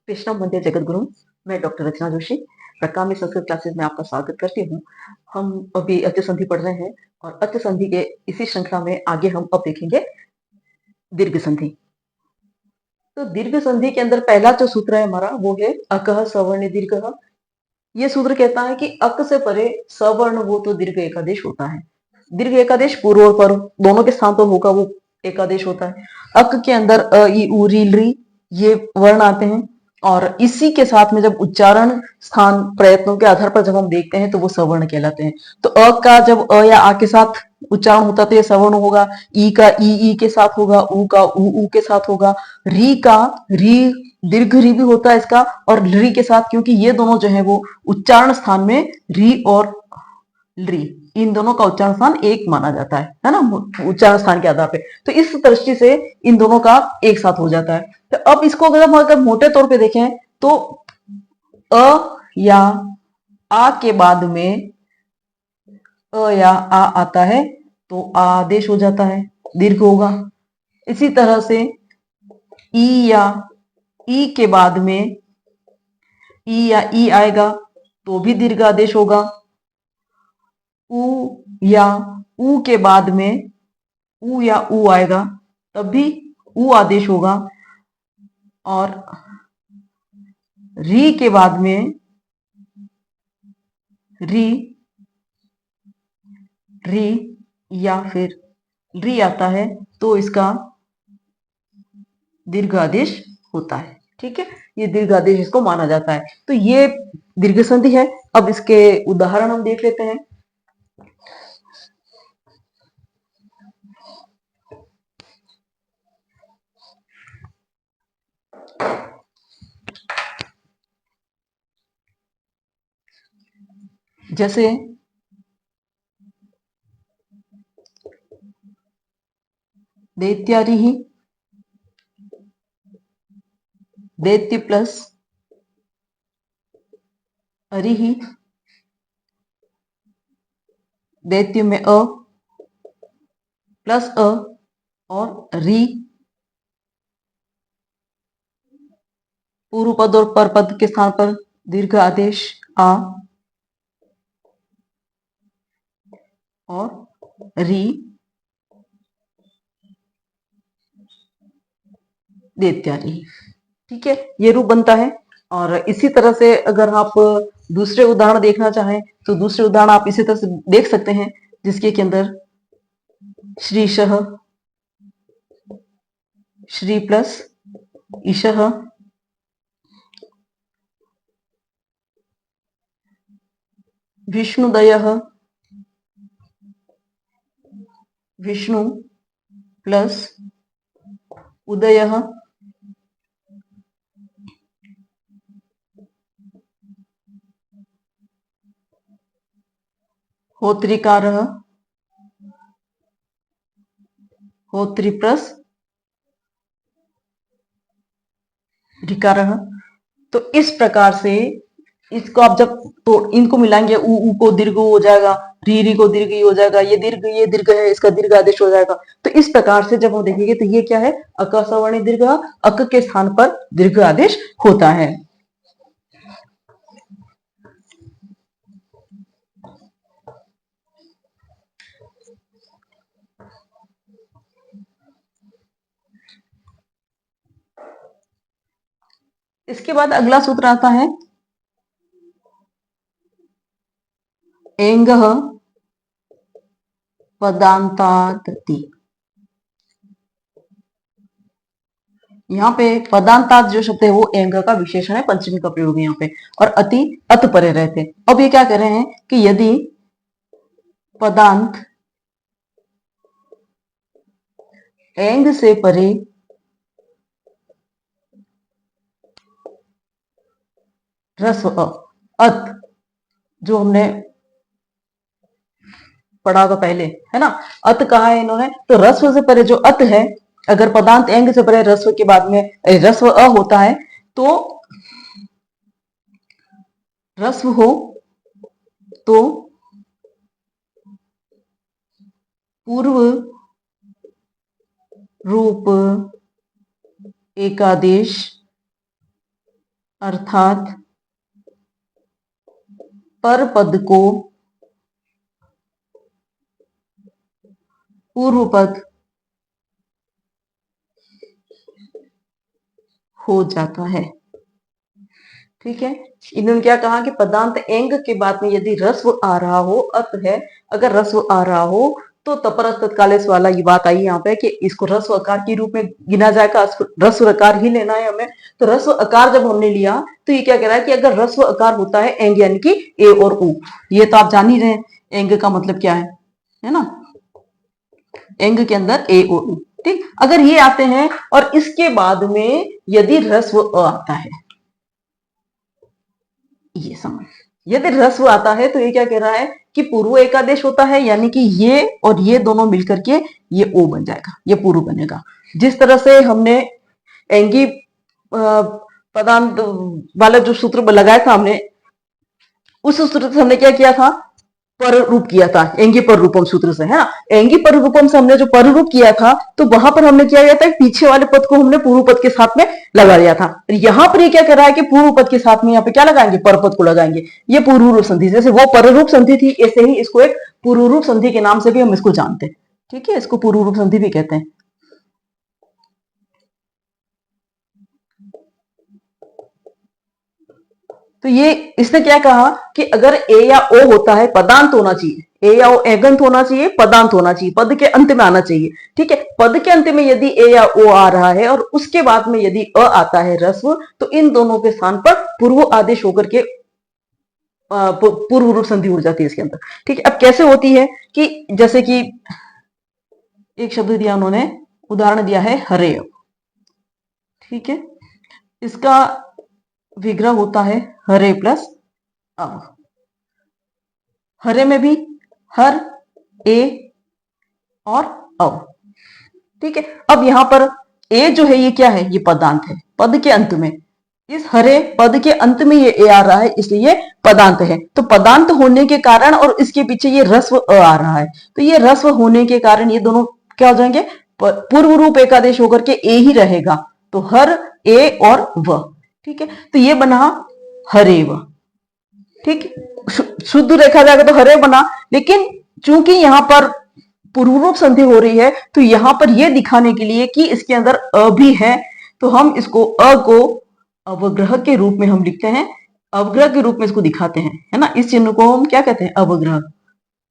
कृष्णा वंदे जगद्गुरु। मैं डॉक्टर रचना जोशी प्रकाम्य संस्कृत क्लासेस में आपका स्वागत करती हूँ। हम अभी अत्य संधि पढ़ रहे हैं और अत्य संधि के इसी श्रृंखला में आगे हम अब देखेंगे दीर्घ संधि। तो दीर्घ संधि के अंदर पहला जो सूत्र है हमारा वो है अकः सवर्ण दीर्घः। ये सूत्र कहता है कि अक से परे सवर्ण हो तो दीर्घ एकादेश होता है। दीर्घ एकादेश पूर्व और पर दोनों के स्थान पर होगा वो एकादेश होता है। अक के अंदर अ ई उ री री ये वर्ण आते हैं और इसी के साथ में जब उच्चारण स्थान प्रयत्नों के आधार पर जब हम देखते हैं तो वो सवर्ण कहलाते हैं। तो अ का जब अ या आ के साथ उच्चारण होता है तो ये सवर्ण होगा। ई का ई के साथ होगा। उ का उ के साथ होगा। री का री दीर्घ री भी होता है इसका और री के साथ, क्योंकि ये दोनों जो है वो उच्चारण स्थान में री और री इन दोनों का उच्चारण स्थान एक माना जाता है ना, उच्चारण स्थान के आधार पे। तो इस दृष्टि से इन दोनों का एक साथ हो जाता है। तो अब इसको अगर हम मोटे तौर पे देखें तो अ या आ के बाद में अ या आ आता है तो आदेश हो जाता है, दीर्घ होगा। इसी तरह से ई या ई के बाद में ई या ई आएगा तो भी दीर्घ आदेश होगा। उ या उ के बाद में उ या उ आएगा तब भी उ आदेश होगा। और री के बाद में री री या फिर री आता है तो इसका दीर्घ आदेश होता है। ठीक है, ये दीर्घ आदेश इसको माना जाता है। तो ये दीर्घ संधि है। अब इसके उदाहरण हम देख लेते हैं। जैसे दैत्यारि ही, दैत्य प्लस अरि ही, दैत्य में अ प्लस अ और री, पूर्व पद और पर पद के स्थान पर दीर्घ आदेश आ और री, दैत्यारि। ठीक है, ये रूप बनता है। और इसी तरह से अगर आप दूसरे उदाहरण देखना चाहें तो दूसरे उदाहरण आप इसी तरह से देख सकते हैं, जिसके के अंदर श्रीशः, श्री प्लस ईशः, विष्णुदयः, विष्णु प्लस उदयः, होत्रिकारः, होत्रि प्लस ऋकारः। तो इस प्रकार से इसको आप जब तो इनको मिलाएंगे उ को दीर्घ हो जाएगा, री को दीर्घ हो जाएगा, ये दीर्घ है, इसका दीर्घ आदेश हो जाएगा। तो इस प्रकार से जब हम देखेंगे तो ये क्या है, अक सवर्णी दीर्घ, अक के स्थान पर दीर्घ आदेश होता है। इसके बाद अगला सूत्र आता है एंगः पदान्तादति। यहाँ पे पदांतात जो शब्द है वो एंग का विशेषण है, पंचमी का प्रयोग है यहाँ पे। और अति अत परे रहते। अब ये क्या कह रहे हैं कि यदि पदांत एंग से परे रस्व अत, जो हमने पढ़ा था पहले, है ना, अत कहा है इन्होंने। तो रस्व से परे जो अत है, अगर पदांत एंग से परे रस्व के बाद में रस्व अ होता है तो रस्व हो तो पूर्व रूप एकादेश अर्थात पर पद को पूर्व पद हो जाता है। ठीक है, इन्होंने क्या कहा कि पदांत एंग के बाद में यदि रस्व आ रहा हो, अत है अगर रस्व आ रहा हो तो तपरस तत्कालेश वाला ये बात आई यहाँ पे कि इसको रस्व आकार के रूप में गिना जाएगा, रस्व आकार ही लेना है हमें। तो रस्व आकार जब हमने लिया तो ये क्या कह रहा है कि अगर रस्व आकार होता है एंग यानी कि ए और उ, ये तो आप जान ही रहे हैं एंग का मतलब क्या है ना, एंग के अंदर ए और उ। ठीक, अगर ये आते हैं और इसके बाद में यदि रस्व अ आता है, ये समझ, यदि रस्व आता है तो ये क्या कह रहा है कि पूर्व एकादेश होता है, यानी कि ये और ये दोनों मिलकर के ये ओ बन जाएगा, ये पूर्व बनेगा। जिस तरह से हमने एंगी पदांत वाला जो सूत्र लगाया था हमने, उस सूत्र से हमने क्या किया था, पर रूप किया था एंगी पर रूपम सूत्र से, है ना। एंगी पर रूपम से हमने जो पर रूप किया था तो वहां पर हमने क्या किया था, पीछे वाले पद को हमने पूर्व पद के साथ में लगा दिया था। यहां पर ये क्या कर रहा है कि पूर्व पद के साथ में यहाँ पे क्या लगाएंगे, पर पद को लगाएंगे। ये पूर्व रूप संधि, जैसे वो पर रूप संधि थी, ऐसे ही इसको एक पूर्व रूप संधि के नाम से भी हम इसको जानते हैं। ठीक है, इसको पूर्व रूप संधि भी कहते हैं। तो ये इसने क्या कहा कि अगर ए या ओ होता है, पदांत होना चाहिए, ए या ओ एगंत होना चाहिए, पदांत होना चाहिए, पद के अंत में आना चाहिए। ठीक है, पद के अंत में यदि ए या ओ आ रहा है और उसके बाद में यदि अ आता है रस्व, तो इन दोनों के स्थान पर पूर्व आदेश होकर के पूर्व रूप संधि उड़ जाती है इसके अंदर। ठीक है, अब कैसे होती है कि जैसे कि एक शब्द दिया उन्होंने, उदाहरण दिया है हरेव। ठीक है, इसका विग्रह होता है हरे प्लस अव। हरे में भी हर, ए और अव। ठीक है, अब यहां पर ए जो है ये क्या है, ये पदांत है, पद के अंत में, इस हरे पद के अंत में ये ए आ रहा है, इसलिए पदांत है। तो पदांत होने के कारण और इसके पीछे ये रस्व अ आ रहा है, तो ये रस्व होने के कारण ये दोनों क्या हो जाएंगे, पूर्व रूप एकादेश होकर के ए ही रहेगा, तो हर, ए और व। ठीक है, तो ये बना हरेव। ठीक, शुद्ध रेखा जाएगा तो हरे बना, लेकिन चूंकि यहां पर पूर्व रूप संधि हो रही है तो यहां पर यह दिखाने के लिए कि इसके अंदर अ भी है, तो हम इसको अ को अवग्रह के रूप में हम लिखते हैं, अवग्रह के रूप में इसको दिखाते हैं, है ना। इस चिन्ह को हम क्या कहते हैं, अवग्रह।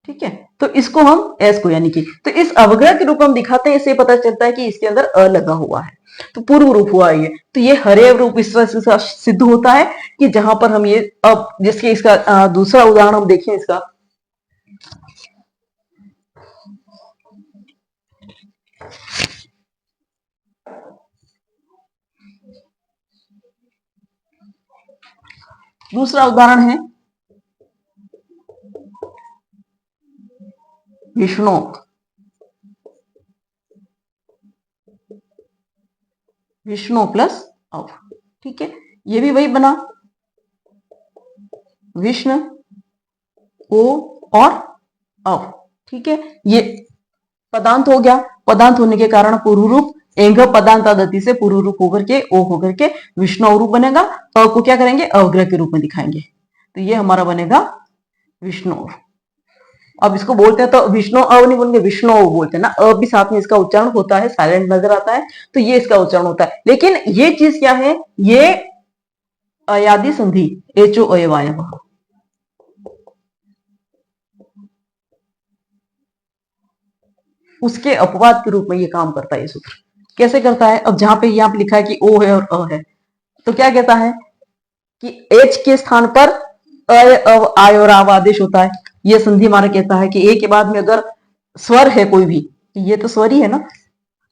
ठीक है, तो इसको हम एस को यानी कि, तो इस अवग्रह के रूप में हम दिखाते हैं, इससे पता चलता है कि इसके अंदर अ लगा हुआ है, तो पूर्व रूप हुआ ये। तो ये हरेव रूप इस तरह से सिद्ध होता है कि जहां पर हम ये, अब जिसके इसका दूसरा उदाहरण हम देखें इसका, दूसरा उदाहरण है विष्णु। विष्णु प्लस अव। ठीक है, ये भी वही बना, विष्णु ओ और अव। ठीक है, ये पदांत हो गया, पदांत होने के कारण पूर्व रूप एंग पदांत आदति से पूर्व रूप होकर के ओ होकर के विष्णु रूप बनेगा। अ को क्या करेंगे, अवग्रह के रूप में दिखाएंगे, तो ये हमारा बनेगा विष्णु। अब इसको बोलते हैं तो विष्णु अव नहीं बोलेंगे, विष्णु बोलते हैं ना, अ भी साथ में इसका उच्चारण होता है, साइलेंट नजर आता है, तो ये इसका उच्चारण होता है। लेकिन ये चीज क्या है, ये अयादि संधि एचो अयवाय, उसके अपवाद के रूप में ये काम करता है। ये सूत्र कैसे करता है, अब जहां पे यहाँ पे लिखा है कि ओ है और अ है, तो क्या कहता है कि एच के स्थान पर अव आय और आव आदेश होता है। ये संधि हमारा कहता है कि ए के बाद में अगर स्वर है कोई भी, ये तो स्वर ही है ना,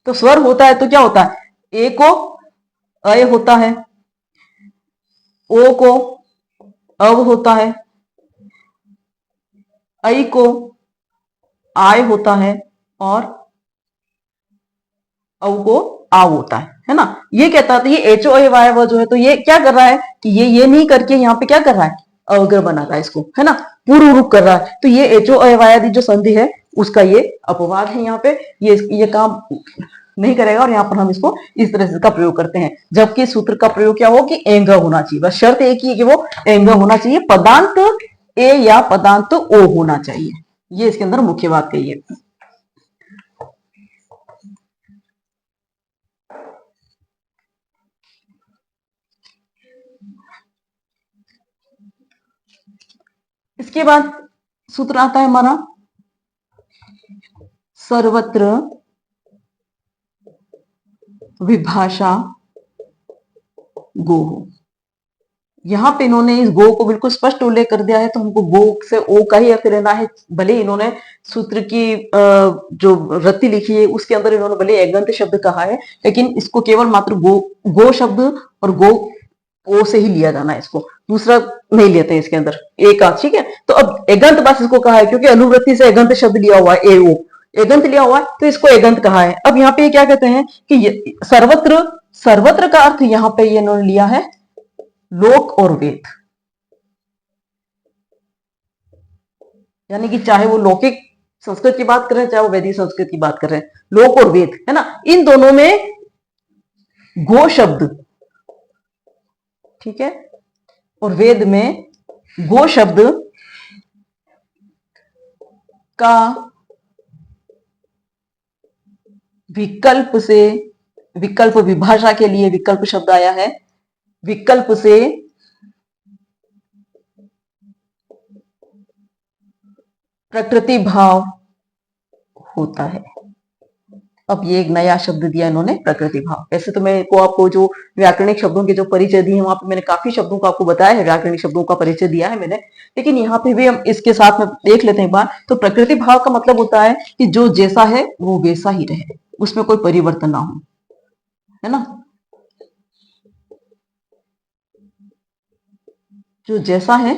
तो स्वर होता है तो क्या होता है, ए को अय होता है, ओ को अव होता है, ऐ को आय होता है और अव को आव होता है ना। ये कहता है, ये एच ओ वाय व जो है, तो ये क्या कर रहा है कि ये नहीं करके यहाँ पे क्या कर रहा है, अवग्रह बना रहा है इसको, है ना, पूर्व रूप कर रहा है। तो ये एच ओ वायादि जो संधि है उसका ये अपवाद है यहाँ पे, ये काम नहीं करेगा, और यहाँ पर हम इसको इस तरह से इसका प्रयोग करते हैं, जबकि सूत्र का प्रयोग क्या हो कि एंग होना चाहिए। बस शर्त एक ही है कि वो एंग होना चाहिए, पदांत ए या पदांत ओ होना चाहिए। ये इसके अंदर मुख्य बात कही है। इसके बाद सूत्र आता है हमारा सर्वत्र विभाषा गो। यहां पे इन्होंने इस गो को बिल्कुल स्पष्ट उल्लेख कर दिया है, तो हमको गो से ओ का ही अर्थ लेना है। भले इन्होंने सूत्र की जो रत्ती लिखी है उसके अंदर इन्होंने भले एगंत शब्द कहा है, लेकिन इसको केवल मात्र गो शब्द और गो ओ से ही लिया जाना है, इसको दूसरा नहीं लेते इसके अंदर ए का। ठीक है, तो अब एगंत बस इसको कहा है क्योंकि अनुवृत्ति से एगंत शब्द लिया हुआ है, ए ओ एगंत लिया हुआ है, तो इसको एगंत कहा है। अब यहाँ पे क्या कहते हैं कि सर्वत्र, सर्वत्र का अर्थ यहाँ पे ये इन्होंने लिया है लोक और वेद, यानी कि चाहे वो लौकिक संस्कृत की बात करें चाहे वो वैदिक संस्कृत की बात करें, लोक और वेद है ना, इन दोनों में गो शब्द, ठीक है, और वेद में गो शब्द का विकल्प से, विकल्प विभाषा के लिए विकल्प शब्द आया है, विकल्प से प्रकृति भाव होता है। अब ये एक नया शब्द दिया इन्होंने, प्रकृति भाव। वैसे तो मैं को आपको जो व्याकरणिक शब्दों के जो परिचय दिए हैं वहां पे मैंने काफी शब्दों को आपको बताया है, व्याकरणिक शब्दों का परिचय दिया है मैंने, लेकिन यहाँ पे भी हम इसके साथ में देख लेते हैं एक बार। तो प्रकृति भाव का मतलब होता है कि जो जैसा है वो वैसा ही रहे, उसमें कोई परिवर्तन ना हो, है ना। जो जैसा है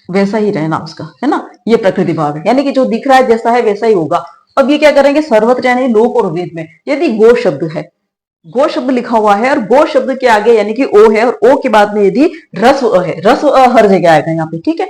वैसा ही रहना उसका, है ना, ये प्रकृति भाव है, यानी कि जो दिख रहा है जैसा है वैसा ही होगा। अब ये क्या करेंगे, सर्वत्र यानी लोक और वेद में यदि गो शब्द है, गो शब्द लिखा हुआ है और गो शब्द के आगे यानी कि ओ है, और ओ के बाद में यदि रस्व अ है, रस्व अ हर जगह आएगा यहाँ पे, ठीक है,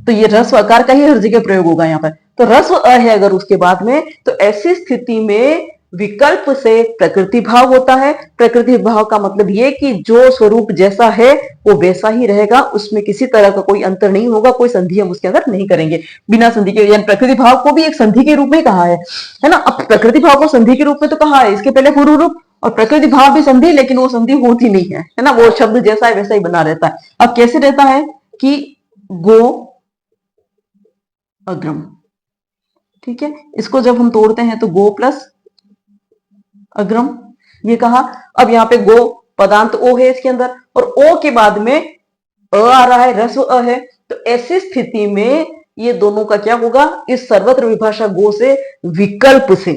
तो ये रस्व अकार का ही हर जगह प्रयोग होगा यहाँ पर। तो रस्व अ है अगर उसके बाद में, तो ऐसी स्थिति में विकल्प से प्रकृति भाव होता है। प्रकृति भाव का मतलब ये कि जो स्वरूप जैसा है वो वैसा ही रहेगा, उसमें किसी तरह का कोई अंतर नहीं होगा, कोई संधि हम उसके अंदर नहीं करेंगे बिना संधि के। यानी प्रकृति भाव को भी एक संधि के रूप में कहा है ना। अब प्रकृति भाव को संधि के रूप में तो कहा है, इसके पहले पूर्व रूप और प्रकृति भाव भी संधि, लेकिन वो संधि होती नहीं है ना, वो शब्द जैसा है वैसा ही बना रहता है। अब कैसे रहता है कि गो अग्रम, ठीक है, इसको जब हम तोड़ते हैं तो गो प्लस अग्रम ये कहा। अब यहाँ पे गो पदांत ओ है इसके अंदर, और ओ के बाद में अ आ रहा है, रस्व अ है, तो ऐसी स्थिति में ये दोनों का क्या होगा, इस सर्वत्र विभाषा गो से विकल्प से,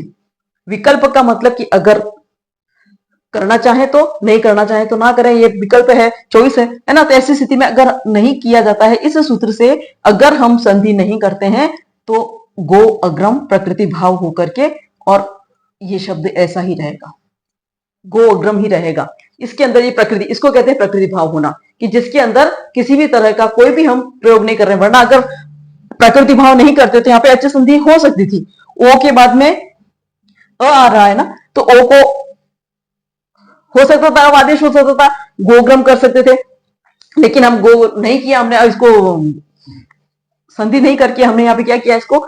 विकल्प का मतलब कि अगर करना चाहे तो, नहीं करना चाहे तो ना करें, ये विकल्प है, चॉइस है ना। तो ऐसी स्थिति में अगर नहीं किया जाता है इस सूत्र से, अगर हम संधि नहीं करते हैं तो गो अग्रम प्रकृति भाव होकर के, और ये शब्द ऐसा ही रहेगा, गो अग्रम ही रहेगा। इसके अंदर ये प्रकृति, इसको कहते हैं प्रकृति भाव होना, कि जिसके अंदर किसी भी तरह का कोई भी हम प्रयोग नहीं कर रहे हैं। वरना अगर प्रकृति भाव नहीं करते तो यहाँ पे अच्छी संधि हो सकती थी, ओ के बाद में अ आ रहा है ना, तो ओ को हो सकता था, अब आदेश हो सकता था, गोग्रम कर सकते थे, लेकिन हम गो नहीं किया, हमने इसको संधि नहीं करके हमने यहाँ पे क्या किया, इसको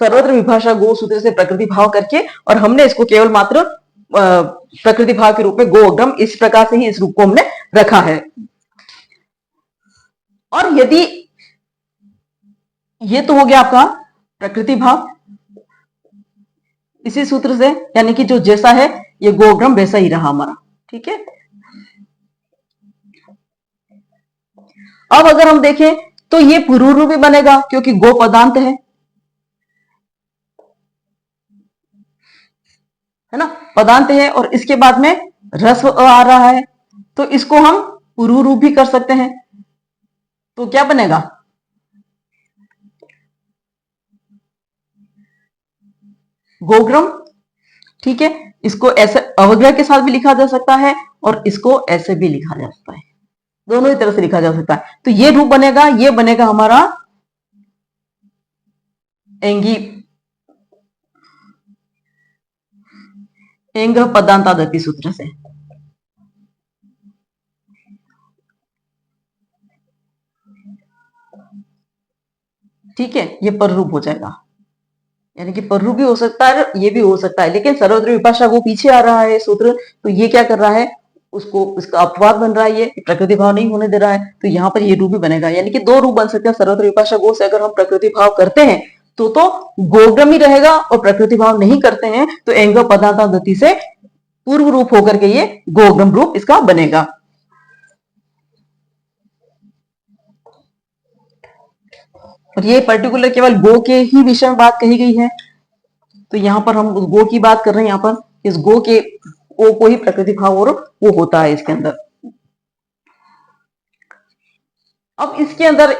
सर्वत्र विभाषा गो सूत्र से प्रकृति भाव करके, और हमने इसको केवल मात्र प्रकृति भाव के रूप में गो अग्रम, इस प्रकार से ही इस रूप को हमने रखा है। और यदि ये तो हो गया आपका प्रकृति भाव इसी सूत्र से, यानी कि जो जैसा है ये गो अग्रम वैसा ही रहा हमारा, ठीक है। अब अगर हम देखें तो ये पुरूरु भी बनेगा क्योंकि गो पदांत है ना, पदांत है, और इसके बाद में रस्व अ आ रहा है, तो इसको हम पुरूरु भी कर सकते हैं। तो क्या बनेगा, गोग्रम, ठीक है। इसको ऐसे अवग्रह के साथ भी लिखा जा सकता है और इसको ऐसे भी लिखा जा सकता है, दोनों ही तरह से लिखा जा सकता है। तो ये रूप बनेगा, ये बनेगा हमारा एंगी एंग पदांतादपि सूत्र से। ठीक है, ये पर रूप हो जाएगा, यानी कि पर रूप भी हो सकता है, ये भी हो सकता है, लेकिन सर्वत्र विभाषा वो पीछे आ रहा है सूत्र, तो ये क्या कर रहा है, उसको उसका अपवाद बन रहा है, ये प्रकृति भाव नहीं होने दे रहा है, तो यहाँ पर ये रूप भी बनेगा, यानी कि दो रूप बन सकते हैं सर्वत्र विभाषा गो से। अगर हम प्रकृति भाव करते हैं तो गोग्रम ही रहेगा, और प्रकृति भाव नहीं करते हैं तो एंग पदांतादति से पूर्व रूप होकर के ये गोग्रम रूप इसका बनेगा। और ये पर्टिकुलर केवल गो के ही विषय में बात कही गई है, तो यहाँ पर हम गो की बात कर रहे हैं, यहाँ पर इस गो के ओ को ही प्रकृति भाव और वो होता है इसके अंदर। अब इसके अंदर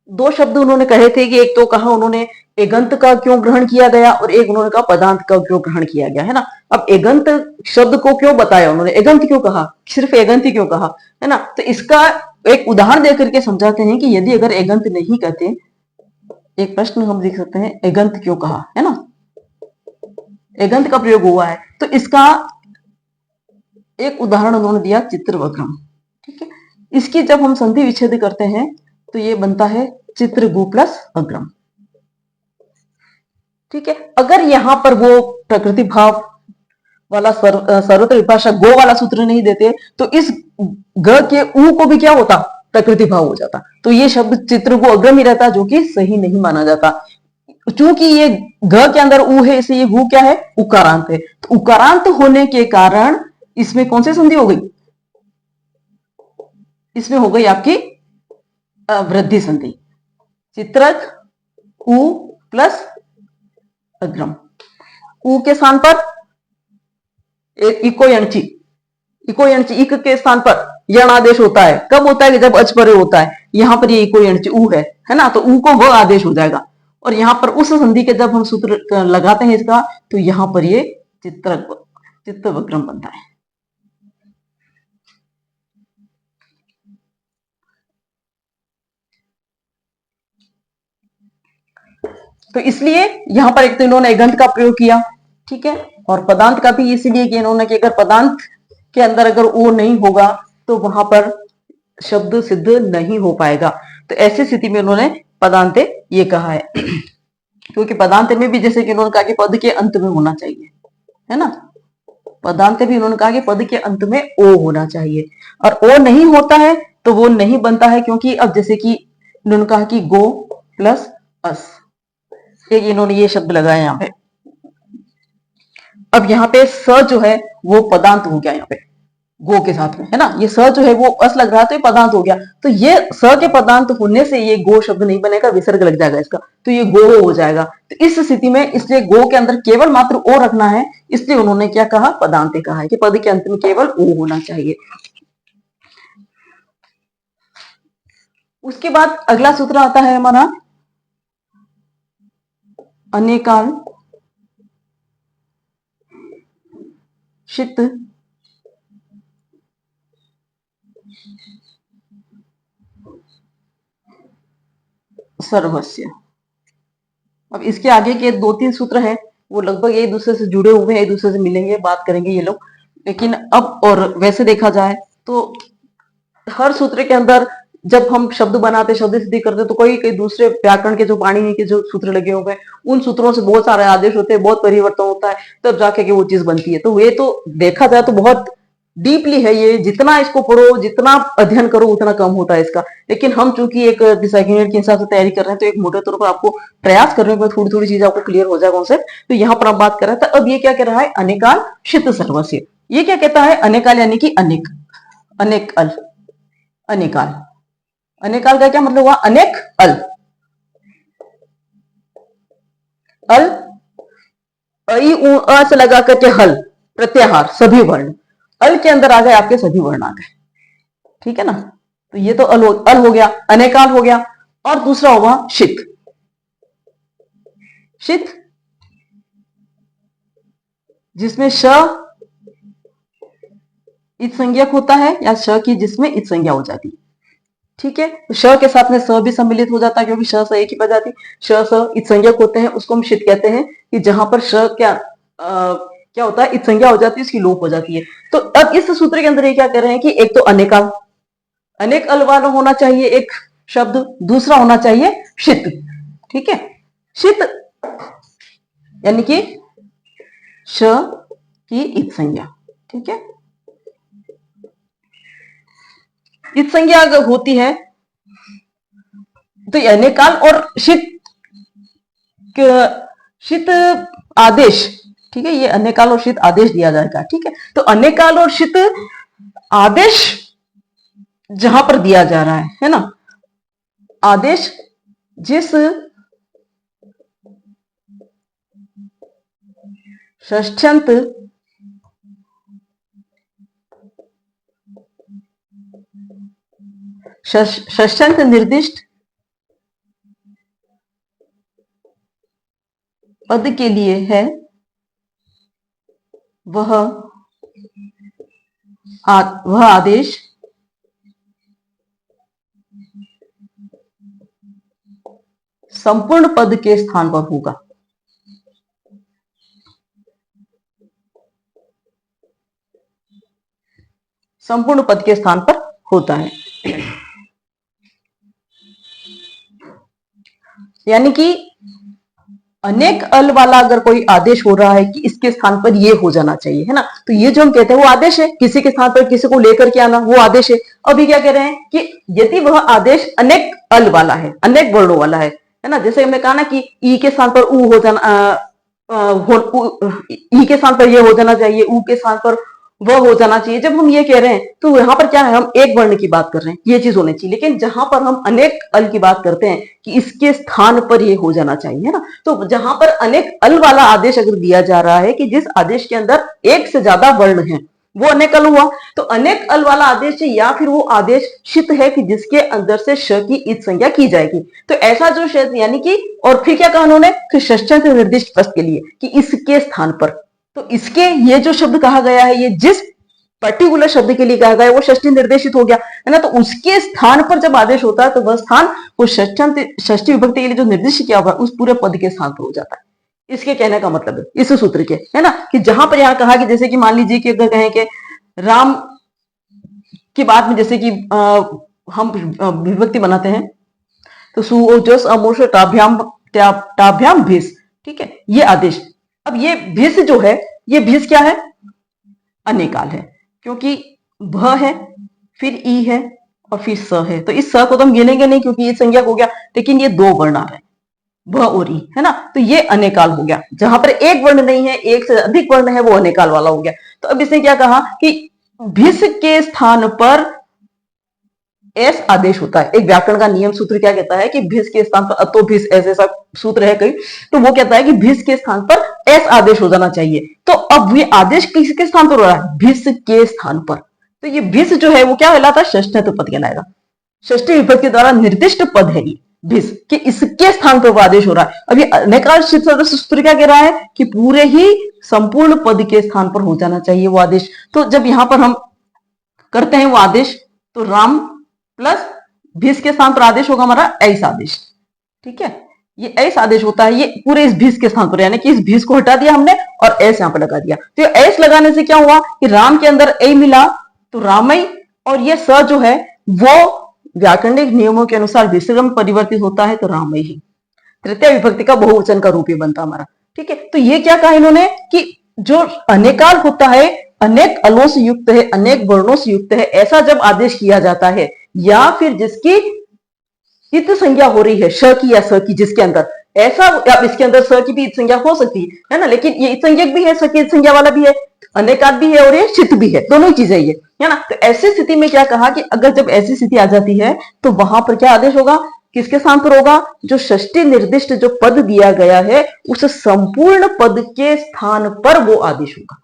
दो शब्द उन्होंने कहे थे कि एक तो कहा उन्होंने एगंत का क्यों ग्रहण किया गया, और एक उन्होंने कहा पदांत का क्यों ग्रहण किया गया, है ना। अब एगंत शब्द को क्यों बताया उन्होंने, एगंत क्यों कहा, सिर्फ एगंत ही क्यों कहा, है ना। तो इसका एक उदाहरण देकर के समझाते हैं कि यदि अगर एगंत नहीं कहते, एक प्रश्न हम लिख सकते हैं, एगंत क्यों कहा, है ना, एगंत का प्रयोग हुआ है, तो इसका एक उदाहरण उन्होंने दिया चित्रवक्रम। ठीक है, इसकी जब हम संधि विच्छेद करते हैं तो ये बनता है चित्रगु प्लस अग्रम। ठीक है, अगर यहां पर वो प्रकृति भाव वाला सर्वत्र विभाषा गो वाला सूत्र नहीं देते तो इस ग के ऊ को भी क्या होता, प्रकृति भाव हो जाता, तो ये शब्द चित्रगु अग्रम ही रहता, जो कि सही नहीं माना जाता। चूंकि ये ग के अंदर ऊ है, इसलिए ये गु क्या है, उकारांत है, तो उकारांत होने के कारण इसमें कौन सी संधि हो गई, इसमें हो गई आपकी वृद्धि संधि, चित्रक उ प्लस अग्रम। उ के स्थान पर इको यणची, इको यणची, इक के स्थान पर यण आदेश होता है, कब होता है, जब अच परे होता है, यहां पर ये इको यणची उ है ना, तो उ को व आदेश हो जाएगा, और यहां पर उस संधि के जब हम सूत्र लगाते हैं इसका, तो यहां पर ये चित्रवक्रम बनता है। तो इसलिए यहां पर एक तो इन्होंने एगंत का प्रयोग किया, ठीक है, और पदांत का भी इसलिए कि इन्होंने कि अगर पदांत के अंदर अगर ओ नहीं होगा तो वहां पर शब्द सिद्ध नहीं हो पाएगा, तो ऐसी स्थिति में उन्होंने पदांते ये कहा है। क्योंकि पदांत में भी जैसे कि उन्होंने कहा कि पद के अंत में होना चाहिए, है ना, पदांत भी उन्होंने कहा कि पद के अंत में ओ होना चाहिए, और ओ नहीं होता है तो वो नहीं बनता है, क्योंकि अब जैसे कि उन्होंने कहा कि गो प्लस अस, एक इन्होंने ये शब्द लगाया यहाँ पे, अब यहाँ पे स जो है वो पदांत हो गया यहाँ पे गो के साथ में, है ना, ये स जो है वो अस लग रहा है तो ये पदांत हो गया, तो ये स के पदांत होने से ये गो शब्द नहीं बनेगा, विसर्ग लग जाएगा इसका, तो ये गो हो जाएगा। तो इस स्थिति में इसलिए गो के अंदर केवल मात्र ओ रखना है, इसलिए उन्होंने क्या कहा, पदांते कहा है कि पद के अंत में केवल ओ होना चाहिए। उसके बाद अगला सूत्र आता है हमारा अनेकाल शित सर्वस्य। अब इसके आगे के दो तीन सूत्र हैं वो लगभग एक दूसरे से जुड़े हुए हैं, एक दूसरे से मिलेंगे, बात करेंगे ये लोग, लेकिन अब और वैसे देखा जाए तो हर सूत्र के अंदर जब हम शब्द बनाते, शब्द सिद्धि करते, तो कोई कई दूसरे व्याकरण के जो पाणिनि के जो सूत्र लगे हुए हैं उन सूत्रों से बहुत सारे आदेश होते हैं, बहुत परिवर्तन होता है, तब जाके के वो चीज बनती है। तो ये तो देखा जाए तो बहुत डीपली है ये, जितना इसको पढ़ो, जितना अध्ययन करो उतना कम होता है इसका, लेकिन हम चूंकि एक सेकंड ईयर के हिसाब से तैयारी कर रहे हैं तो एक मोटे तौर पर आपको प्रयास करने के बाद थोड़ी थोड़ी चीज आपको क्लियर हो जाए कॉन्सेप्ट। तो यहाँ पर हम बात कर रहे हैं, तो अब ये क्या कह रहा है, अनेकाल शित सर्वस्य, ये क्या कहता है, अनेकाल यानी कि अनेक, अनेक अल, अनेकाल, अनेकाल का क्या मतलब हुआ, अनेक अल, अल अ से लगा करके हल, प्रत्याहार, सभी वर्ण, अल के अंदर आ गए आपके सभी वर्ण आ गए, ठीक है ना, तो ये तो अल हो गया, अनेकाल हो गया, और दूसरा हुआ शित, शित जिसमें श इत संज्ञक होता है, या श की जिसमें इत संज्ञा हो जाती है, ठीक है, तो श के साथ में स भी सम्मिलित हो जाता है, क्योंकि श स एक ही प्रजाति, श स इत संज्ञक होते हैं, उसको हम शित कहते हैं, कि जहां पर श क्या क्या होता है, इत संज्ञा हो जाती है, इसकी लोप हो जाती है। तो अब इस सूत्र के अंदर ये क्या कर रहे हैं कि एक तो अनेकाल, अनेक अल वाला होना चाहिए एक शब्द, दूसरा होना चाहिए शित। ठीक है, शित यानी कि श की इत संज्ञा। ठीक है, इत संज्ञा अगर होती है तो अनेकाल और शीत आदेश, ठीक है, ये अनेकाल और शीत आदेश दिया जाएगा। ठीक है, तो अनेकाल और शीत आदेश जहां पर दिया जा रहा है ना, आदेश जिस षष्ठ्यंत षष्ठ्यंत निर्दिष्ट पद के लिए है, वह आदेश संपूर्ण पद के स्थान पर होगा। संपूर्ण पद के स्थान पर होता है। यानी कि अनेक अल वाला अगर कोई आदेश हो रहा है कि इसके स्थान पर ये हो जाना चाहिए, है ना, तो ये जो हम कहते हैं वो आदेश है, किसी के स्थान पर किसी को लेकर के आना वो आदेश है। अभी क्या कह रहे हैं कि यदि वह आदेश अनेक अल वाला है, अनेक वर्णों वाला है ना, जैसे हमने कहा ना कि ई के स्थान पर ऊ हो जाना, ई के स्थान पर ये हो जाना चाहिए, ऊ के स्थान पर वह हो जाना चाहिए। जब हम ये कह रहे हैं तो यहाँ पर क्या है, हम एक वर्ण की बात कर रहे हैं, ये चीज होनी चाहिए। लेकिन जहां पर हम अनेक अल की बात करते हैं कि इसके स्थान पर ये हो जाना चाहिए, है ना, तो जहां पर अनेक अल वाला आदेश अगर दिया जा रहा है कि जिस आदेश के अंदर एक से ज्यादा वर्ण है, वो अनेक अल हुआ। तो अनेक अल वाला आदेश है या फिर वो आदेश शित है कि जिसके अंदर से श की इत संज्ञा की जाएगी। तो ऐसा जो शब्द यानी कि, और फिर क्या कहा उन्होंने कि षष्ठ्यंत निर्दिष्ट पद के लिए कि इसके स्थान पर, तो इसके ये जो शब्द कहा गया है, ये जिस पर्टिकुलर शब्द के लिए कहा गया है वो षष्ठी निर्देशित हो गया, है ना, तो उसके स्थान पर जब आदेश होता है तो वह स्थान वो षष्ठी विभक्ति के लिए जो निर्दिष्ट किया हुआ उस पूरे पद के स्थान पर हो जाता है। इसके कहने का मतलब है इस सूत्र के, है ना, कि जहां पर यहां कहा कि जैसे कि मान लीजिए कि अगर कहें कि राम की बात में जैसे कि हम विभक्ति बनाते हैं तो सुओजस अमोष टाभ्याम टाभ्याम भीस। ठीक है, ये आदेश, अब ये भीस जो है, ये भीस क्या है, अनेकाल है, क्योंकि भ है फिर ई है और फिर स है, तो इस स को तो हम गिनेंगे नहीं क्योंकि ये संज्ञा हो गया, लेकिन ये दो वर्ण आ रहे हैं, भ और ई, है ना, तो ये अनेकाल हो गया। जहां पर एक वर्ण नहीं है, एक से अधिक वर्ण है, वो अनेकाल वाला हो गया। तो अब इसने क्या कहा कि भिस के स्थान पर एस आदेश होता है। एक व्याकरण का नियम सूत्र क्या कहता है कि भिस के स्थान पर अतो भिस, ऐसा सूत्र है कई, तो वो कहता है कि भिस के स्थान पर एस आदेश हो जाना चाहिए। तो अब ये आदेश किसके स्थान पर हो रहा है, भिस के स्थान पर। तो ये भिस जो है वो क्या कहलाता है, षष्ठ्यंत पद कहलाएगा। षष्ठी विभक्ति द्वारा निर्दिष्ट पद है ये भिस, कि इसके स्थान पर वो आदेश हो रहा है। अब ये अनेकाल सूत्र क्या कह रहा है कि पूरे ही संपूर्ण पद के स्थान पर हो जाना चाहिए वो आदेश। तो जब यहां पर हम करते हैं वो आदेश, तो राम प्लस भिस के स्थान पर आदेश होगा हमारा ऐस आदेश। ठीक है, ये ऐस आदेश होता है, ये पूरे इस भिस के स्थान पर, यानी कि इस भिस को हटा दिया हमने और ऐस यहां पर लगा दिया। तो ऐस लगाने से क्या हुआ कि राम के अंदर ऐ मिला तो रामई, और ये स जो है वो व्याकरणिक नियमों के अनुसार विसर्ग परिवर्तित होता है तो रामई ही तृतीय विभक्ति का बहुवचन का रूप ही बनता हमारा। ठीक है, तो ये क्या कहा इन्होंने कि जो अनेकाल होता है, अनेक अलों से युक्त है, अनेक वर्णों से युक्त है, ऐसा जब आदेश किया जाता है, या फिर जिसकी इत संज्ञा हो रही है श की या स की, जिसके अंदर ऐसा, अब इसके अंदर स की भी इत संज्ञा हो सकती है ना, लेकिन ये इत संज्ञक भी है, स की इत संज्ञा वाला भी है, अनेकाल भी है और ये चित भी है, दोनों ही चीजें ये, है ना। तो ऐसी स्थिति में क्या कहा कि अगर जब ऐसी स्थिति आ जाती है तो वहां पर क्या आदेश होगा, किसके स्थान पर होगा, जो षष्ठी निर्दिष्ट जो पद दिया गया है उस संपूर्ण पद के स्थान पर वो आदेश होगा,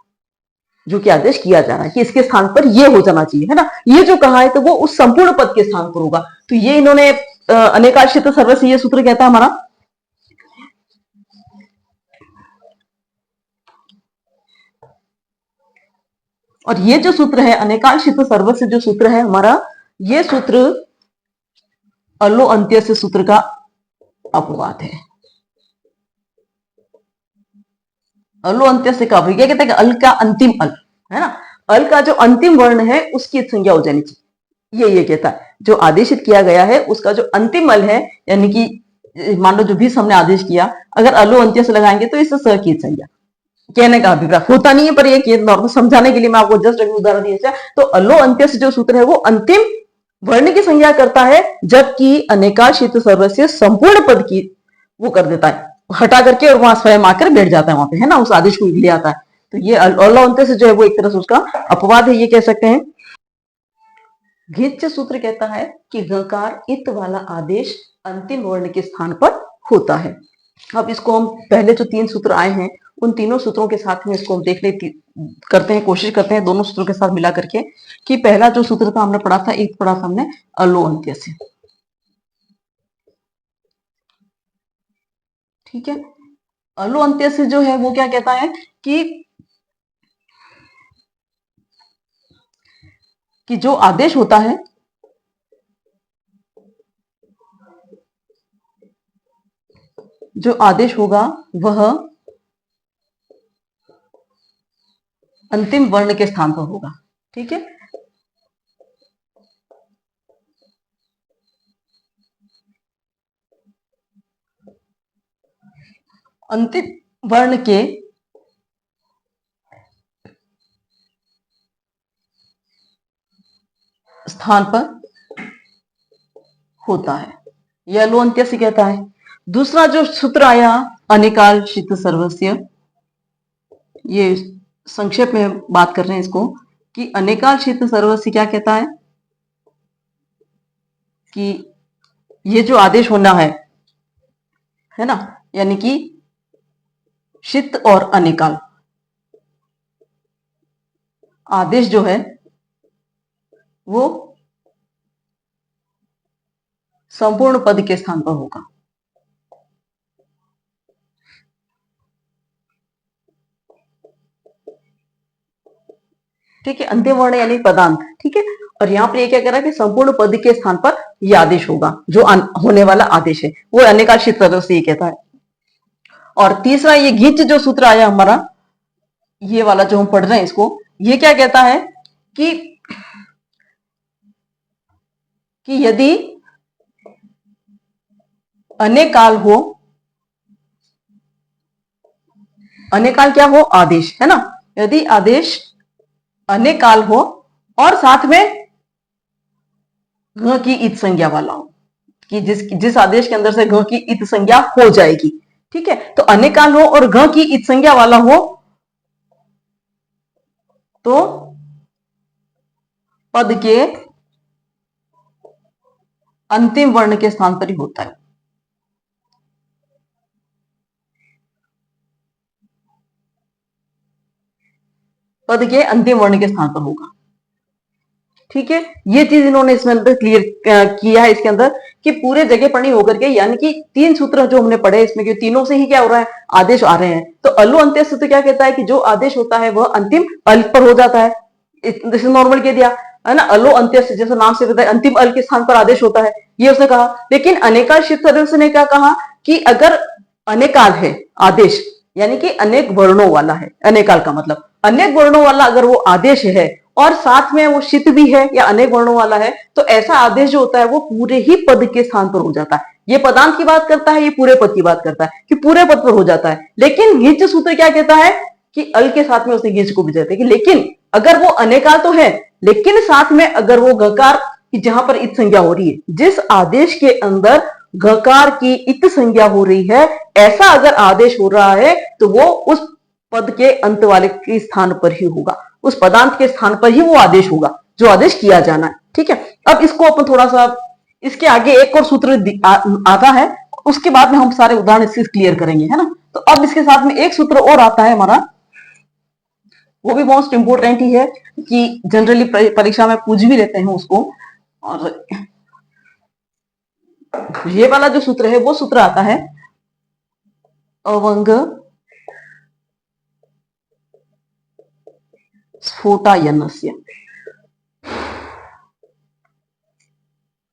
जो कि आदेश किया जा रहा है कि इसके स्थान पर ये हो जाना चाहिए, है ना। ये जो कहा है तो वो उस संपूर्ण पद के स्थान पर होगा। तो ये इन्होंने अनेकाश्रित सर्वस्व ये सूत्र कहता है हमारा। और ये जो सूत्र है अनेकाश्रित सर्वस्व जो सूत्र है हमारा, ये सूत्र अलो अंत्य से सूत्र का अपवाद है। अलो अंत्य से का क्या कहते हैं, अल का अंतिम अल है ना, अल का जो अंतिम वर्ण है उसकी संज्ञा हो जानी चाहिए, ये कहता है जो आदेशित किया गया है उसका जो अंतिम अल है, यानी कि मान लो जो भी हमने आदेश किया, अगर अलो अंत्य से लगाएंगे तो इससे स की संज्ञा, कहने का अभिप्राय होता नहीं है पर ये नॉर्मल समझाने के लिए मैं आपको जस्ट एक उदाहरण दिया। तो अलो अंत्य से जो सूत्र है वो अंतिम वर्ण की संज्ञा करता है, जबकि अनेकाशित सर्वस्य संपूर्ण पद की वो कर देता है, हटा करके और वहां स्वयं आकर बैठ जाता है वहां पे, है ना, उस आदेश को ले आता है। तो ये अलो अंत्य से जो है वो एक तरह से उसका अपवाद है, ये कह सकते हैं। घिच सूत्र कहता है कि गकार इत वाला आदेश अंतिम वर्ण के स्थान पर होता है। अब इसको हम पहले जो 3 सूत्र आए हैं उन तीनों सूत्रों के साथ में इसको हम देख ले करते हैं, कोशिश करते हैं दोनों सूत्रों के साथ मिला करके, कि पहला जो सूत्र था हमने पढ़ा था, एक पढ़ा था हमने अलो अंत्य से, ठीक है। अलो अंत्य से जो है वो क्या कहता है कि जो आदेश होता है, जो आदेश होगा वह अंतिम वर्ण के स्थान पर होगा, ठीक है। अंतिम वर्ण के स्थान पर होता है, यह लो अंत्य से कहता है। दूसरा जो सूत्र आया अनिकालशित सर्वस्य, ये संक्षेप में बात कर रहे हैं इसको, कि अनेकालशित सर्वस्य क्या कहता है कि ये जो आदेश होना है ना, यानी कि शित और अनिकाल आदेश जो है वो संपूर्ण पद के स्थान पर होगा, ठीक है, अंतिम वर्ण यानी पदांत, ठीक है। और यहाँ पर ये क्या कह रहा है कि संपूर्ण पद के स्थान पर ये आदेश होगा, जो होने वाला आदेश है वो अनेकालशित पदों से ये कहता है। और तीसरा ये घिच जो सूत्र आया हमारा, ये वाला जो हम पढ़ रहे हैं इसको, ये क्या कहता है कि यदि अनेकाल हो, अनेकाल क्या हो, आदेश, है ना, यदि आदेश अनेकाल हो और साथ में घ की इत संज्ञा वाला हो, कि जिस आदेश के अंदर से घ की इत संज्ञा हो जाएगी, ठीक है। तो अनेकाल हो और घ की इत संज्ञा वाला हो तो पद के अंतिम वर्ण के स्थान पर ही होता है, पद के अंतिम वर्ण के स्थान पर होगा, ठीक है। ये चीज इन्होंने इसमें अंदर क्लियर किया है इसके अंदर, कि पूरे जगह पढ़ी होकर के, यानी कि 3 सूत्र जो हमने पढ़े इसमें, कि तीनों से ही क्या हो रहा है, आदेश आ रहे हैं। तो अलो अंत्य सूत्र क्या कहता है कि जो आदेश होता है वह अंतिम अल पर हो जाता है, जैसे नॉर्मल कह दिया है ना, अलो अंत्य से, जैसे नाम से पता है अंतिम अल के स्थान पर आदेश होता है, ये उसने कहा। लेकिन अनेकाशित सदस्य ने क्या कहा कि अगर अनेकाल है आदेश, यानी कि अनेक वर्णों वाला है, अनेकाल का मतलब अनेक वर्णों वाला अगर वो आदेश है और साथ में वो शित भी है या अनेक वर्णों वाला है, तो ऐसा आदेश जो होता है वो पूरे ही पद के स्थान पर हो जाता है। ये पदांत की बात करता है, ये पूरे पद की बात करता है कि पूरे पद पर हो जाता है। लेकिन घिच सूत्र क्या कहता है कि अल के साथ में उसने घिच को भी देते हैं, लेकिन अगर वो अनेकाल तो है, लेकिन साथ में अगर वो गकार की जहां पर इत संज्ञा हो रही है, जिस आदेश के अंदर गकार की इत संज्ञा हो रही है, ऐसा अगर आदेश हो रहा है तो वो उस पद के अंत वाले के स्थान पर ही होगा, उस पदांत के स्थान पर ही वो आदेश होगा जो आदेश किया जाना है, ठीक है। अब इसको अपन थोड़ा सा, इसके आगे एक और सूत्र आता है, उसके बाद में हम सारे उदाहरण इससे क्लियर करेंगे, है ना। तो अब इसके साथ में एक सूत्र और आता है हमारा, वो भी मोस्ट इंपोर्टेंट ही है, कि जनरली परीक्षा में पूछ भी लेते हैं उसको। और ये वाला जो सूत्र है वो सूत्र आता है अवंग स्फोटायनस्य,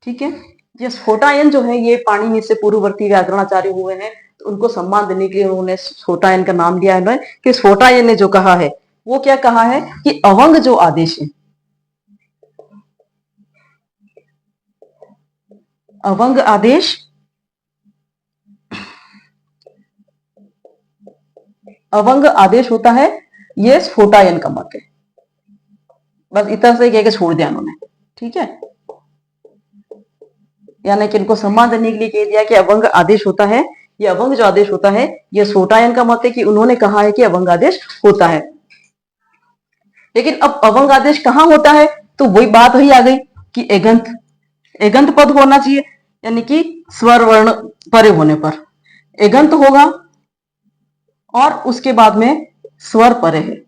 ठीक है। ये स्फोटायन जो है ये पाणिनि से पूर्ववर्ती व्याकरणाचार्य हुए हैं, तो उनको सम्मान देने के लिए उन्होंने स्फोटायन का नाम लिया है उन्होंने, कि स्फोटायन ने जो कहा है वो क्या कहा है कि अवंग जो आदेश है, अवंग आदेश अवंग आदेश होता है, ये स्फोटायन का मत है। बस इतना से कह के छोड़ दिया उन्होंने, ठीक है। यानी कि इनको सम्मान देने के लिए कह दिया कि अवंग आदेश होता है, ये अवंग जो आदेश होता है ये स्फोटायन का मत है कि उन्होंने कहा है कि अवंग आदेश होता है। लेकिन अब अवंग आदेश कहां होता है, तो वही बात वही आ गई कि एगंत एगंत पद होना चाहिए, यानी कि स्वर वर्ण परे होने पर एगंत होगा और उसके बाद में स्वर परे है।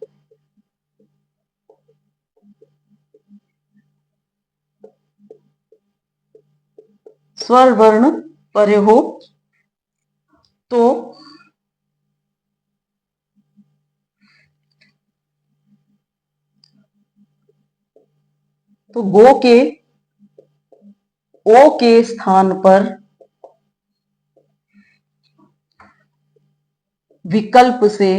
स्वर वर्ण परे हो तो गो के ओ के स्थान पर विकल्प से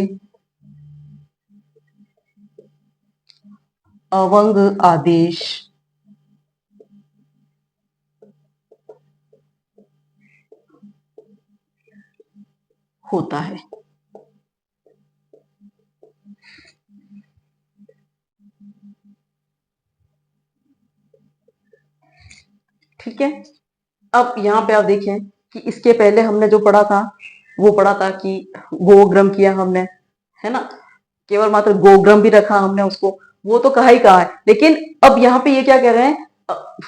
अवंग आदेश होता है। ठीक है। अब यहां पे आप देखें कि इसके पहले हमने जो पढ़ा था वो पढ़ा था कि गोग्रम किया हमने, है ना, केवल मात्र गोग्रम भी रखा हमने उसको, वो तो कहा ही कहा है। लेकिन अब यहाँ पे ये क्या कह रहे हैं,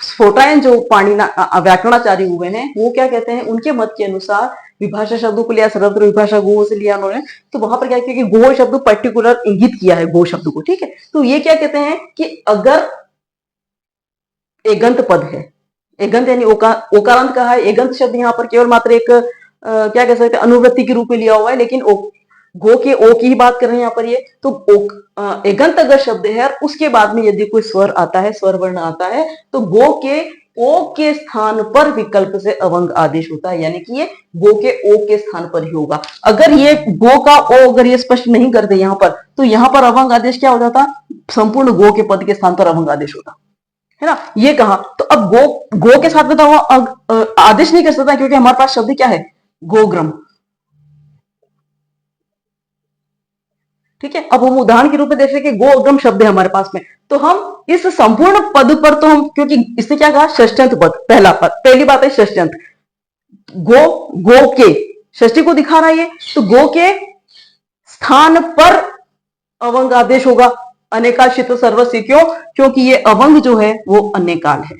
स्फोटायन जो पाणिना व्याकरणाचार्य हुए हैं वो क्या कहते हैं, उनके मत के अनुसार विभाषा शब्दों को लिया, सर्वत्र विभाषा गो से लिया उन्होंने, तो वहां पर क्या किया कि गो शब्द पर्टिकुलर इंगित किया है गो शब्द को, ठीक है। तो ये क्या कहते हैं कि अगर एगंत पद है, एगंत यानी ओकारांत कहा है, एगंत शब्द यहाँ पर केवल मात्र एक क्या कह सकते हैं अनुवृत्ति के रूप में लिया हुआ है, लेकिन गो के ओ की ही बात कर रहे हैं यहाँ पर ये, तो एगंत अगर शब्द है और उसके बाद में यदि कोई स्वर आता है, स्वर वर्ण आता है, तो गो के ओ के स्थान पर विकल्प से अवंग आदेश होता है, यानी कि ये गो के ओ के स्थान पर ही होगा। अगर ये गो का ओ अगर ये स्पष्ट नहीं करते यहाँ पर, तो यहाँ पर अवंग आदेश क्या हो जाता, संपूर्ण गो के पद के स्थान पर अवंग आदेश होता है ना, ये कहा। तो अब गो के साथ में तो आदेश नहीं कर सकता, क्योंकि हमारे पास शब्द क्या है, गोग्रम, ठीक है। अब हम उदाहरण के रूप में देख रहे कि गोग्रम शब्द है हमारे पास में, तो हम इस संपूर्ण पद पर तो हम, क्योंकि इसने क्या कहा, षष्ठ्यंत पद, पहला पद, पहली बात है षष्ठ्यंत, गो के षष्ठी को दिखा रहा है ये, तो गो के स्थान पर अवंग आदेश होगा, अनेकाल शित सर्वस्व, क्यों, क्योंकि ये अवंग जो है वो अनेकाल है,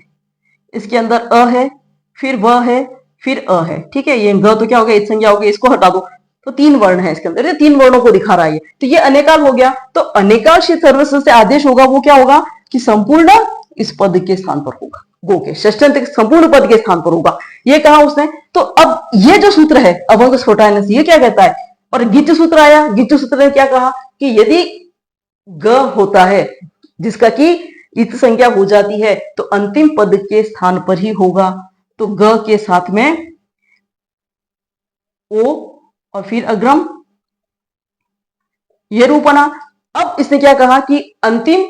इसके अंदर अ है, फिर व है, फिर अ है, ठीक है। ये ग तो क्या हो गया, संज्ञा हो गई, इसको हटा दो, तो तीन वर्ण है इसके अंदर, ये तीन वर्णों को दिखा रहा है, तो ये अनेकाल हो गया। तो अनेकाल सर्वस्व से आदेश होगा, वो क्या होगा कि संपूर्ण इस पद के स्थान पर होगा, गो के षष्ठ्यंत संपूर्ण पद के स्थान पर होगा, ये कहा उसने। तो अब ये जो सूत्र है अवंग स्फोटायन, ये क्या कहता है, और गिच सूत्र आया, गिच सूत्र ने क्या कहा कि यदि ग होता है जिसका कि इत संख्या हो जाती है, तो अंतिम पद के स्थान पर ही होगा, तो ग के साथ में ओ और फिर अग्रम, ये रूप बना। अब इसने क्या कहा कि अंतिम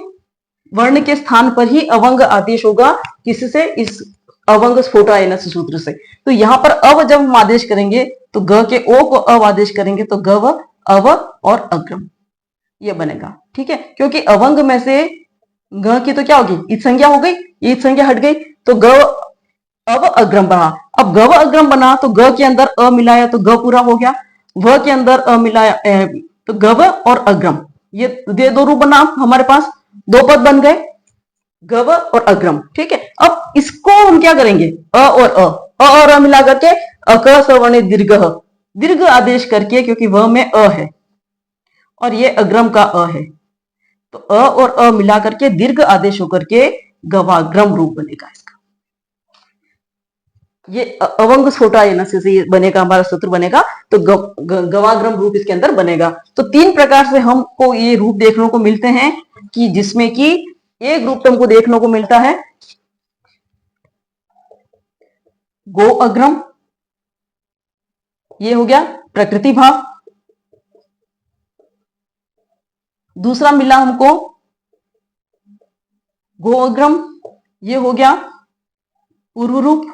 वर्ण के स्थान पर ही अवंग आदेश होगा, किससे, इस अवंग स्फोटायन सूत्र से। तो यहां पर अव जब हम आदेश करेंगे तो ग के ओ को अव आदेश करेंगे, तो गव, अव और अग्रम, ये बनेगा, ठीक है। क्योंकि अवंग में से ग की तो क्या होगी, इत संज्ञा हो गई, इत संज्ञा हट गई, तो ग अब अग्रम बना। अब गव अग्रम बना तो ग के अंदर अ मिलाया तो ग पूरा हो गया, व के अंदर अ मिलाया तो गव और अग्रम, ये दो रूप बना हमारे पास, दो पद बन गए, गव और अग्रम, ठीक है। अब इसको हम क्या करेंगे, अ और अ मिला करके अक सवर्णित दीर्घ, दीर्घ आदेश करके, क्योंकि वह में अ है और ये अग्रम का अ है, तो अ और अ मिला करके दीर्घ आदेश होकर के गवाग्रम रूप बनेगा इसका, ये अवंग स्फोटायन से ये बनेगा, हमारा सूत्र बनेगा, तो गवाग्रम रूप इसके अंदर बनेगा। तो तीन प्रकार से हमको ये रूप देखने को मिलते हैं, कि जिसमें कि एक रूप तुमको देखने को मिलता है गो अग्रम, ये हो गया प्रकृति भाव। दूसरा मिला हमको गो अग्रम, ये हो गया पूर्व रूप।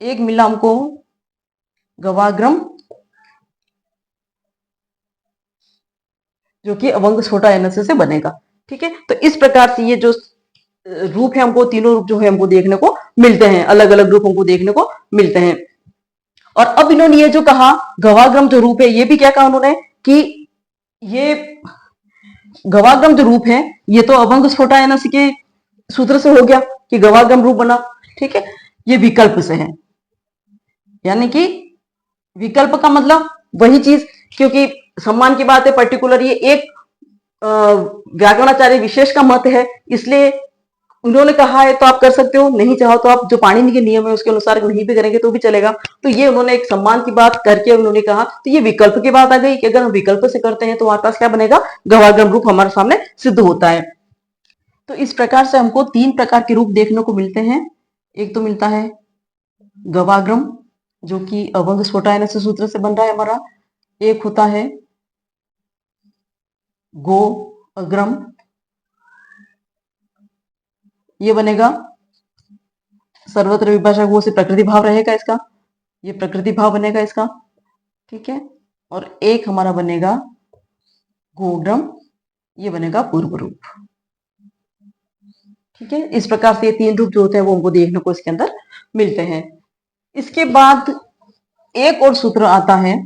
एक मिला हमको गवाग्रम, जो कि अवंग छोटा एनस से बनेगा। ठीक है, तो इस प्रकार से ये जो रूप है हमको, तीनों रूप जो है हमको देखने को मिलते हैं, अलग अलग रूप हमको देखने को मिलते हैं। और अब इन्होंने ये जो कहा गवाग्रम जो रूप है, ये भी क्या कहा उन्होंने कि ये गवाग्रम जो रूप है ये तो अभंग स्फोटा एनस के सूत्र से हो गया कि गवाग्रम रूप बना। ठीक है, ये विकल्प से है, यानी कि विकल्प का मतलब वही चीज, क्योंकि सम्मान की बात है, पर्टिकुलर ये एक व्याकरणाचार्य विशेष का मत है, इसलिए उन्होंने कहा है तो आप कर सकते हो, नहीं चाहो तो आप जो पाणिनि के नियम है उसके अनुसार नहीं भी करेंगे तो भी चलेगा। तो ये उन्होंने एक सम्मान की बात करके उन्होंने कहा, तो ये विकल्प की बात आ गई कि अगर हम विकल्प से करते हैं तो हमारे पास क्या बनेगा, गवाग्रम रूप हमारे सामने सिद्ध होता है। तो इस प्रकार से हमको तीन प्रकार के रूप देखने को मिलते हैं। एक तो मिलता है गवाग्रम, जो कि अभंग स्फोटायन से सूत्र से बन रहा है हमारा। एक होता है गो अग्रम, ये बनेगा सर्वत्र विभाषा गो से प्रकृति भाव रहेगा इसका, ये प्रकृति भाव बनेगा इसका। ठीक है, और एक हमारा बनेगा गोग्रम, ये बनेगा पूर्व रूप। ठीक है, इस प्रकार से ये तीन रूप जो होते हैं वो हमको देखने को इसके अंदर मिलते हैं। इसके बाद एक और सूत्र आता है,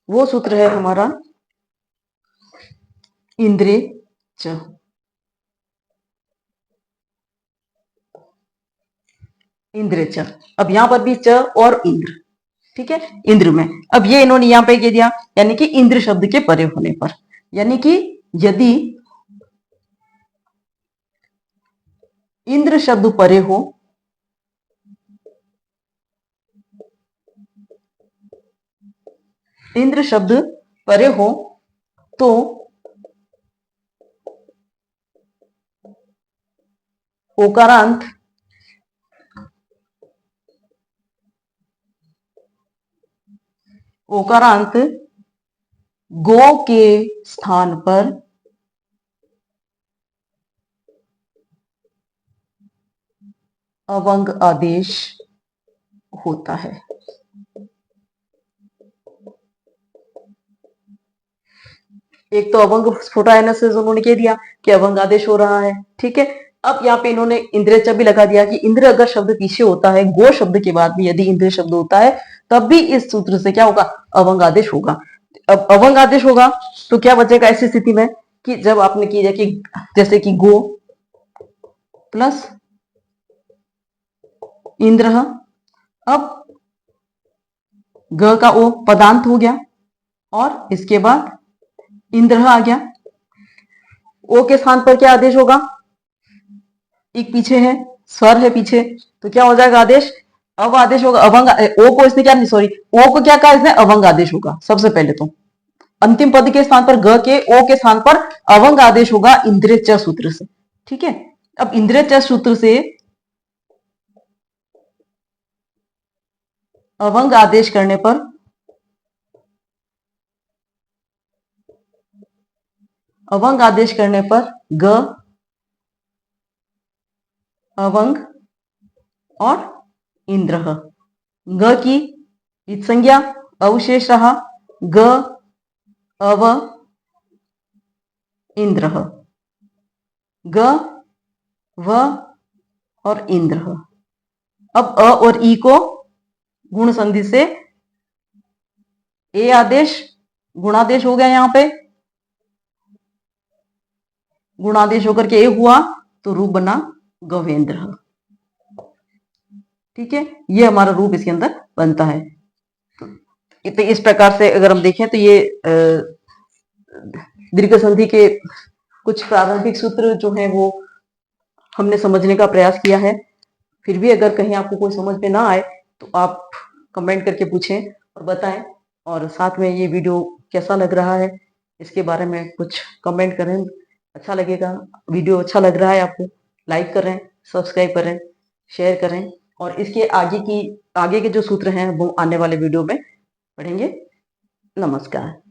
वो सूत्र है हमारा इंद्रे च। इंद्र च, अब यहां पर भी च और इंद्र। ठीक है, इंद्र में अब ये इन्होंने यहां पे कह दिया, यानी कि इंद्र शब्द के परे होने पर, यानी कि यदि इंद्र शब्द परे हो इंद्र शब्द परे हो तो ओकारांत ओकारांत गो के स्थान पर अवंग आदेश होता है। एक तो अवंग छोटा है ना से उन्होंने कह दिया कि अवंग आदेश हो रहा है। ठीक है, अब यहाँ पे इन्होंने इंद्रेच भी लगा दिया कि इंद्र अगर शब्द पीछे होता है, गो शब्द के बाद भी यदि इंद्र शब्द होता है तब भी इस सूत्र से क्या होगा, अवंग आदेश होगा। अब अवंग आदेश होगा तो क्या बचेगा ऐसी स्थिति में कि जब आपने किया कि जैसे कि गो प्लस इंद्र, अब ग का ओ पदांत हो गया और इसके बाद इंद्र आ गया। ओ के स्थान पर क्या आदेश होगा, एक पीछे है, स्वर है पीछे, तो क्या हो जाएगा आदेश, अब आदेश होगा अवंग। ओ को इसने क्या नहीं, सॉरी, ओ को क्या कहा इसने, अवंग आदेश होगा। सबसे पहले तो अंतिम पद के स्थान पर ग के ओ के स्थान पर अवंग आदेश होगा इंद्रिय च सूत्र से। ठीक है, अब इंद्रिय च सूत्र से अवंग आदेश करने पर ग अवंग और इंद्र, ग की इत संज्ञा अवशेष रहा, ग अव इंद्र, ग व और इंद्र। अब अ और ई को गुण संधि से ए आदेश गुणादेश हो गया, यहां पे गुणादेश होकर के ए हुआ तो रूप बना गवेंद्र। ठीक है, ये हमारा रूप इसके अंदर बनता है। तो इस प्रकार से अगर हम देखें तो ये दीर्घ संधि के कुछ प्रारंभिक सूत्र जो है वो हमने समझने का प्रयास किया है। फिर भी अगर कहीं आपको कोई समझ में ना आए तो आप कमेंट करके पूछें और बताएं, और साथ में ये वीडियो कैसा लग रहा है इसके बारे में कुछ कमेंट करें। अच्छा लगेगा, वीडियो अच्छा लग रहा है आपको, लाइक करें, सब्सक्राइब करें, शेयर करें और इसके आगे के जो सूत्र हैं वो आने वाले वीडियो में पढ़ेंगे। नमस्कार।